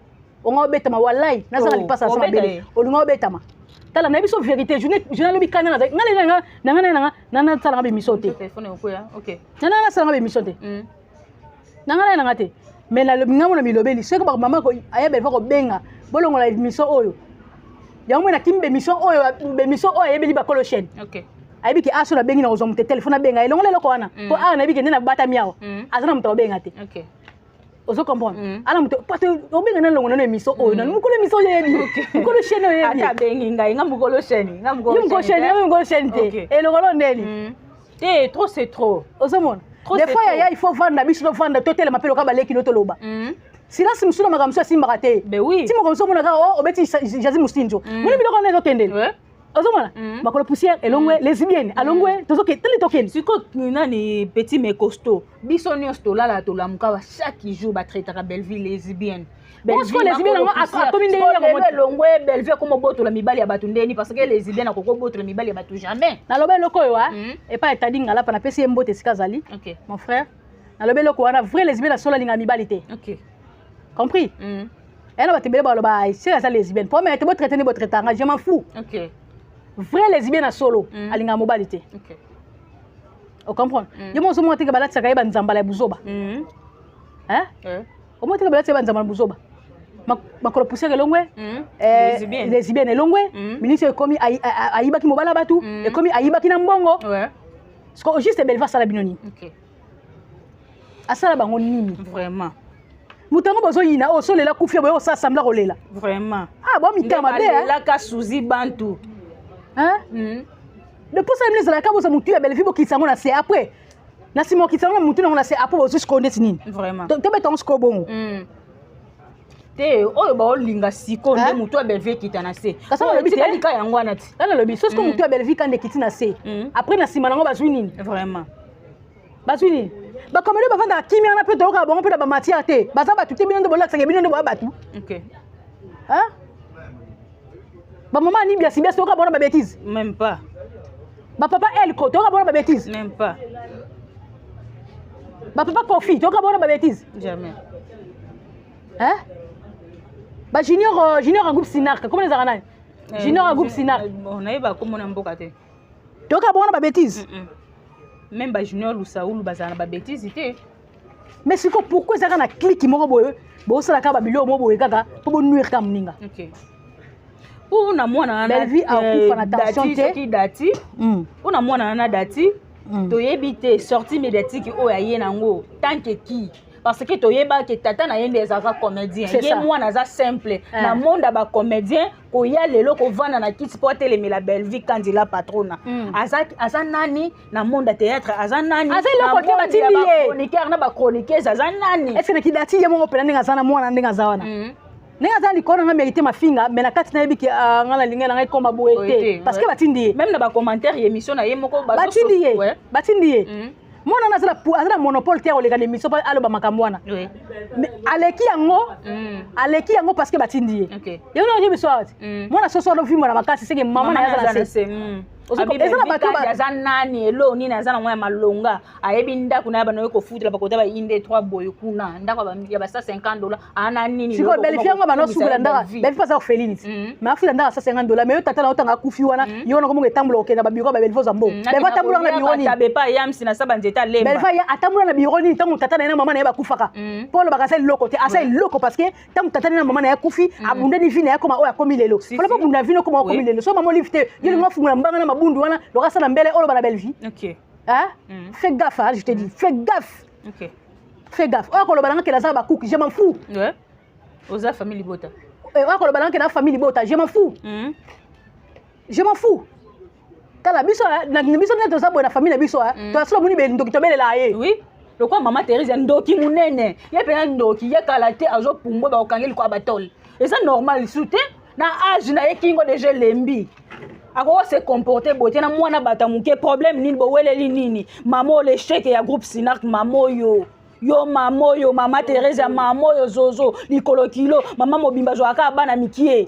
onga betama wallahi na zanga lipasa sa bele olinga betama tala na biso vérité journal lobi kana na ngale na tsala be misote téléphone okoya na tsala be misote na ngate mais na lobi ngamu na milobeli seko ba mama ko ayebe va ko benga bolongo la émission oyo yango na kimbe émission oyo yebeli ba kolo chaîne ayebi ki aso na bengi na ozo mute téléphone na benga elongo lelo ko wana po a na biki ndena bata miao azana mto benga te ozo comprendre ala muto parce que obenga na longo na émission o na mukolo émission yebi mukolo chaîne yebi ata bengi ngai nga mukolo chaîne mukolo chaîne te et lokolo ndeni trop c'est trop ozo mona des fois il faut vendre biso no vendre totel mapelo ka baleki no toloba silence musuna makamso simba te ben oui ti makamso mona ka o obeti jazi mustinjo moni biloko na tendele ozomona makolo poussière elongwe lesbienne alongwe tozoke tele token siko nani petit mais costaud biso nyonso tolala tolamuka chaque jour batraitaka Belleville lesbienne lesbienne elongwe Belleville comme botola mibali ya bato ndeni parce que lesbienne akoko botola mibali ya bato jamais naloba eloko oyo epa etadi ngala pa napesi ye mbote esika azali mon frère naloba eloko wana vrai lesbienne asola linga mibali te compris ena bato ebele baloba sika aza lesbienne po mais te botraite ni botraitanga je m'en fous vrai lesbienne à solo alinga mobali te o comprendre yo mo zo mo teka balati saka ba nzambala ya buzoba o mo teka balati ba nzambala buzoba makolo poussière elongwe lesbienne elongwe ministre ekomi ayibaki mobala batu ekomi ayibaki na mbongo parce que juste Belleville sala binoni asala bango nini vraiment mutango bozo yina o solela kufia boyo sa sambla kolela vraiment bon mitama be la ka suzi bantu depuis ça ministre la kabosa mutu ya Belleville bokisango na c'est après na simo kisango mutu na c'est après bozo skonde nini vraiment to beton sko bongo te oyo ba olinga siko nde mutu ya Belleville kitana se kasi na lobi te lika yango wana ti na lobi so sko mutu ya Belleville kande kitina se après na sima nango bazwi nini vraiment bazwi nini ba komelo ba vanda kimia na pe to ka bongo pe ba matière te baza batu te binondo bolaksa ke binondo ba batu ba maman ni bien si bien soka bona ba bêtise même pas ba papa elle ko to ka bona ba bêtise même pas ba papa Kofi to ka bona ba bêtise jamais ba junior en groupe Sinark comment les arana junior en groupe Sinark on a ba comme on mboka te to ka bona ba bêtise même ba junior Lusaulu bazana ba bêtise te mais c'est pourquoi ça na clique moko boye bo sala ka ba bilio mo boye kaka po bo nuire ka mninga una mwana na Belleville akufa na tension te ki dati una mwana na dati toyebi te sortie médiatique oyo aye nango tant que qui parce que toyeba que tata na yende ezaka comédien ye mwana za simple na monde ba comédien ko ya lelo ko vana na kiti po telemela Belleville kandila patrona aza nani na monde théâtre aza nani aza loko te batiliye chroniqueur na ba chroniqueuse aza nani est-ce que kidati ye mongo pela ndinga za na mwana ndinga za wana nenga za likona nga mérité mafinga mais na kati na yebiki ngala lingela ngai koma boete parce que batindi même na ba commentaire émission na ye moko batindi mwana na azala monopole te oleka l'émission pa aloba makambo wana mais aleki yango parce que batindi ye yo no yebi swati mwana soso no vimba na makasi seke mama na yazala se ezala bato aza nani elo nini aza na mwa ya malonga ayebi ndako na yaba na yo kofutela bakota ba inde 3 boye kuna ndako ya ba $150 ana nini siko Belleville yango bano sukula ndaka Belleville pasa ko Félix mais afila ndaka $150 mais yo tata na otanga kufi wana yo na komonga etambulo okenda ba biro ba Belleville zambo Belleville tambula na biro ni tabe pa yamsi na saba nzeta lemba Belleville atambula na biro ni tango tata na mama na yeba kufaka Paul bakasa loko te asa loko parce que tango tata na mama na ya kufi abunde ni vina ya koma oya komi lelo fala pa bunda vino koma komi lelo so mama lifte yo ngo fungula mbanga na bundu wana lokasa na mbele olo bana Belleville fais gaffe je te dis fais gaffe fais gaffe oya ko lobana ke lazaba cook je m'en fous oza famille bota oya ko lobana ke na famille bota je m'en fous tala biso na biso na toza boy na famille na biso to asolo muni be ndoki to belela ye oui lokwa mama Thérèse ndoki munene ye pe ndoki ye kala te azo pumbo ba okangeli kwa batol et ça normal soute na âge na ye kingo déjà lembi ako se comporter boté na mwana batamuke problème nini bo weleli nini mama le chèque ya groupe Sinark mama yo mama Thérèse mama yo zozo likolo kilo mama mobimba zo aka bana mikie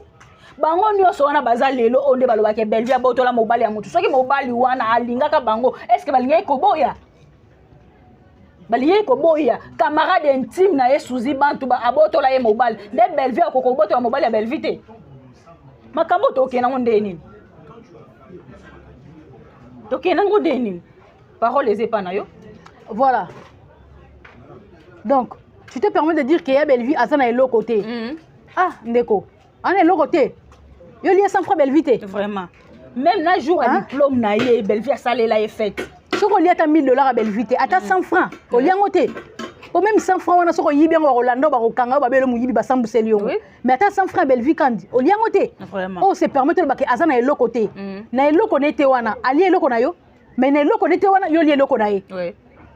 bango nyonso wana baza lelo onde balobake Belleville botola mobali ya mutu soki mobali wana alingaka bango est-ce que balinga koboya baliye koboya camarade intime na ye suzi bantu ba abotola ye mobali de Belleville ko botola mobali ya Belleville te makambo tokena ngonde nini tokena ngonde nini parole les épana yo voilà donc tu te permets de dire que ya Belleville azana elo côté ndeko ana elo côté yo lié sans francs Belleville te vraiment même na jour à diplôme na ye Belleville salela ye fête soko lié ta $1000 à Belleville te ata 100 francs o liango te Au même 100 francs, on a ce qu'on y bien au Rolando, au Kanga, au Babel, au Mouyibi, au Sambu Selio. Mais attends, 100 francs, Belvi Kandi. Au lien côté. Vraiment. Oh, c'est permettre de baquer Azana et l'autre côté. Na l'autre côté, wana. Ali et l'autre côté, mais na l'autre côté, wana, yo lié l'autre côté.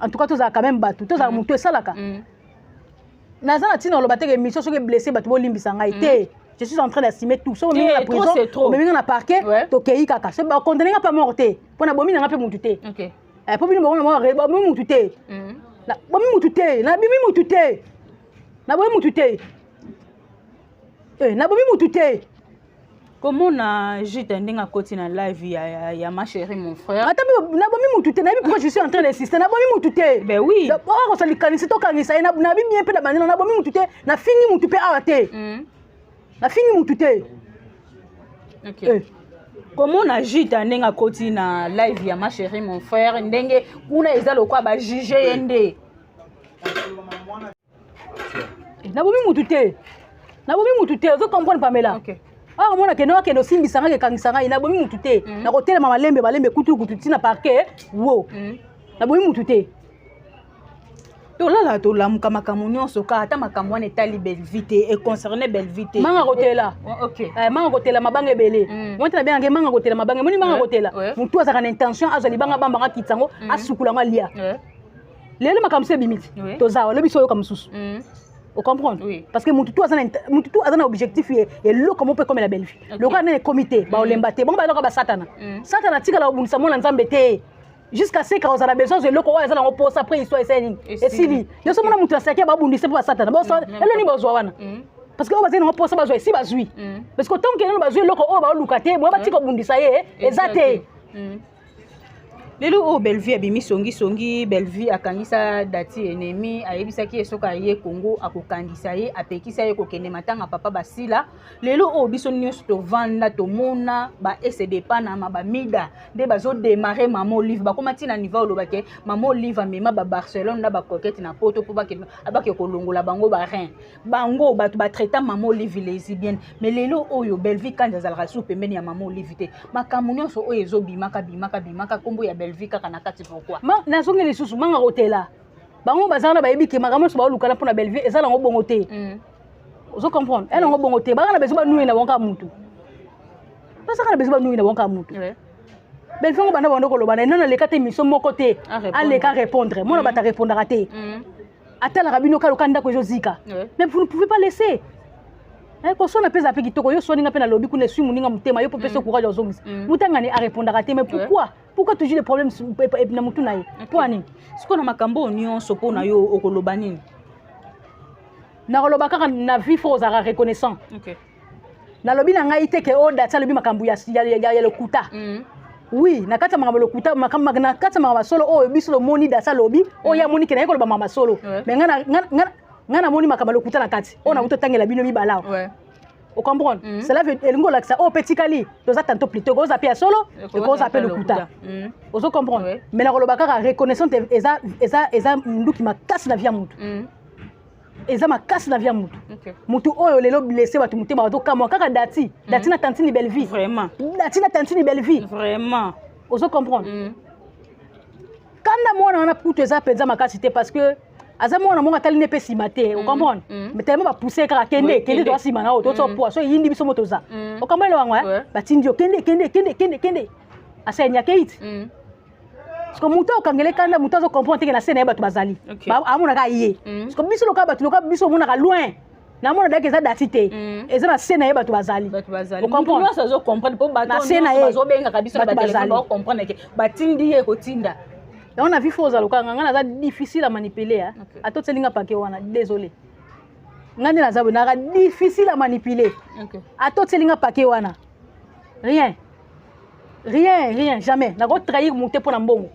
En tout cas, tous a quand même battu. Tous a monté ça là. Nazana tino le battre émission sur que blessé battu limbi sanga été. Je suis en train d'estimer tout ça. On met la prison. On met dans la parquet. Tokei kaka. C'est pas condamné pas morté. Pour na bomi na pas montuté. OK. Pour bino bomi na bomi montuté. Na bomi montuté. Na bomi montuté. Na bomi montuté. Na bomi montuté. Comment na juste ndinga koti na live ya ma chérie mon frère. Attends, na bomi montuté. Na bi pourquoi je suis en train d'insister. Na bomi montuté. Ben oui. Oh, ça li kanisi to kanisa na bi bien pe da banana na bomi montuté. Na fini montuté arrêté. Na fini montuté. OK. Comment on agite ndenge koti na live ya ma chérie mon frère ndenge kuna ezalo kwa ba juger yende. Na bomi mututé. Na bomi mututé, vous comprenez Pamela? OK. Ah mona ke no ke no simbi sanga ke kangisanga ina bomi mututé. Na hôtel mama lembe kutu na parquet. Wo. Na bomi mututé. To la makambo nyonso ka ata makambo wana etali Belvite et concerné Belvite manga kotela OK manga kotela mabanga ebele monte na bien manga kotela mabanga moni manga kotela mutu azaka na intention azali banga bamba kitsango asukula ngalia lelo makambo se bimiti tozawa le biso yo kamsusu vous comprenez parce que mutu azana objectif et le comment peut comme la belle vie le cas na comité ba olembate bon ba loka satana tika la obunisa mona nzambe te jusqu'à ce qu'on a besoin de l'eau on a pose après histoire et si yo so mona mutu asaki ba bundisa pa satana bo so ele ni bozwa wana parce que on va dire on pose ba zo si bazui parce que tant que on bazui loko o ba lukate bo ba tika bundisa ye ezate lelo o Belvi abimi songi Belvi akangisa dati ennemi ayebisaki esoka ye Congo akokangisa ye apekisa ye kokende matanga papa basila lelo o biso nyonso to vanda to mona ba SDP na ba mida de bazo démarrer Mama Olive ba komati na niveau lobake Mama Olive amema ba Barcelone na ba coquette na poto po abake kolongola bango ba rein bango batu ba traiter Mama Olive lesbienne mais lelo oyo Belvi kanja zalaka sou pembeni ya Mama Olive te makambo nyonso oyo ezobimaka bimaka kombo ya Belvi kaka na kati pourquoi na songi lisusu manga hotela bango bazana ba yebi ke makambo so ba lukana pona Belvi ezala ngo bongo te ozo comprendre elle ngo bongo te bana bezo ba nuyi na bonka mutu parce que na bezo ba nuyi na bonka mutu Belvi ngo bana bando koloba na nana leka te mission moko te allez ka répondre moi ba ta répondre raté atala rabino ka lokanda ko jozika mais vous ne pouvez pas laisser quand on a pesa pe kitoko yo soninga pe na lobby kuna su muninga mutema yo popesa courage ozongisa mutangani a répondre raté mais pourquoi toujours les problèmes na mutu na ye poani siko na makambo nyonso po na yo okoloba nini na koloba kaka na vie faut za reconnaissant OK na lobby na ngai te ke o data lobby makambo ya le kuta oui na kata makambo le kuta makambo na kata makambo solo o biso lo moni data lobby o ya moni ke na koloba mama solo mais ngana moni makambo le kuta na kati on a utotangela bino mi balao vous comprenez cela veut elingo la ça au petit kali doza tanto plutôt goza pia solo et goza pia le kuta vous comprenez mais la koloba kaka reconnaissante eza mundu ki makasi na via mutu eza makasi na via mutu mutu oyo lelo blessé batu mutema bato kama kaka dati na tantini belle vie vraiment dati na tantini belle vie vraiment vous comprenez kanda mwana wana puto eza penza makasi te parce que azamo na monga tali ne pe simate vous comprenez mais tellement ba pousser kaka kende to sima na o to so poids so yindi biso motoza vous comprenez wango ba tindio kende asenya kate parce que muto okangele kanda muto zo comprendre que na scène ba to bazali ba amona ka yé parce que biso loka biso mona ka loin na mona dake za datite eza na scène ba to bazali vous comprenez ça zo comprendre po ba to zo benga ka biso ba téléphone ba comprendre que ba tindi ye ko tinda. On a vu faux alokanga ngana za difficile à manipuler a to tselinga pake wana désolé ngani na zabu na difficile à manipuler a to tselinga pake wana rien jamais na go trahir monter pour mbongo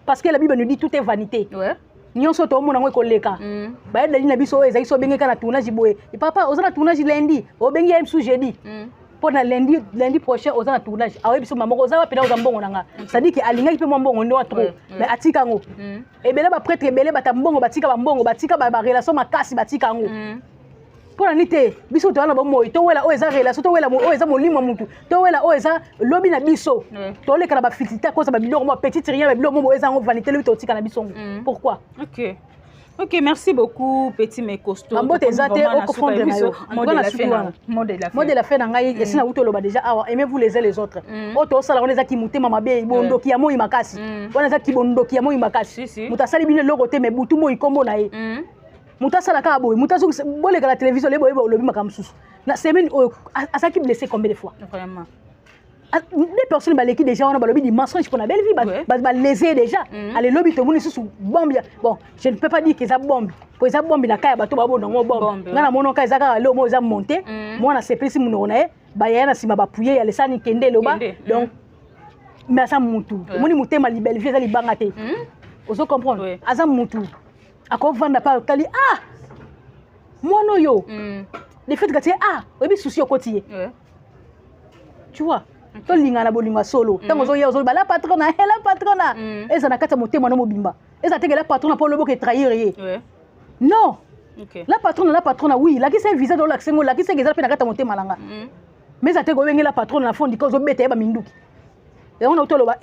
parce que la Bible nous dit tout est vanité nyonso to mona ngo koleka ba dali na biso ezaki so bengeka na tournage boye et papa ozana tournage lundi o bengi ya msu jeudi pour na lundi prochain ozana tournage awe biso mama ozawa pena ozambongo nanga c'est-à-dire que alinga ipe mbongo ndo trop mais atika ngo et bele ba prêtre bele ba tambongo batika ba relation makasi batika ngo pour na nité biso to wana ba moyi to wela o eza relation to wela o eza molimo mutu to wela o eza lobi na biso to leka na ba filita ko za ba biloko mo petite rien ba biloko mo eza ngo vanité le to tika na biso pourquoi OK Ok, merci beaucoup, petit mais costaud. Ambote ezate au confondre na yo. Mode la fin na ngai esina uto loba déjà awa aimez-vous les uns les autres. Oto sala on ezaki mutema mabe bondoki ya moi makasi. On ezaki bondoki ya moi makasi. Mutasali bino loko te me butu moi kombo na ye. Mutasala ka boy, mutazo boleka la télévision lebo lobi makamsusu. Na semaine asaki blessé combien de fois? Vraiment. Des personnes qui déjà on a balobi des mensonges pour la belle vie bah léser déjà allez lobby tout le monde sous bombe bon je ne peux pas dire que ça bombe pour ça bombe na kaya bato babo na bombe na mono ka ezaka le mo za monter moi na c'est précis mon na ba ya na sima ba puyer ya lesani kende loba donc mais ça mutu moni mutema li belle vie za li banga te ozo comprendre aza mutu ako vanda pa kali ah moi no yo le fait que tu ah obi souci au quotidien tu vois to linga na bolinga solo tango zo ya zo ba la patrona eza na kata motema no mobimba eza teke la patrona pour lobo ke trahir ye non la patrona oui la ki c'est visa do la ksengo la ki c'est geza pe na kata motema langa mais za teke wengela patrona na fondi ko zo beta ba minduki et on auto loba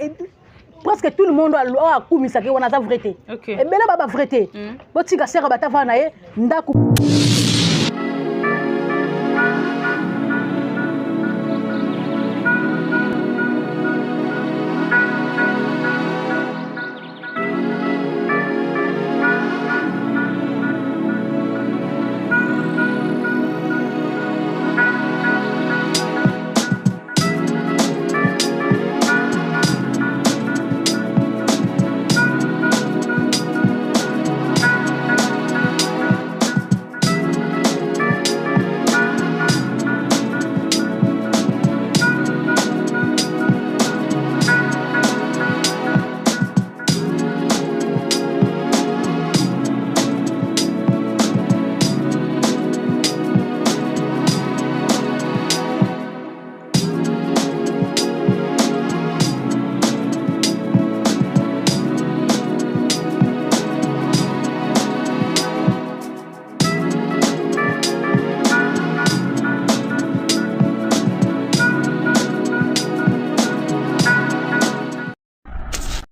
presque tout le monde a kumisa ke wana za vrai te et bela ba vrai te botika sera batava na ye ndaku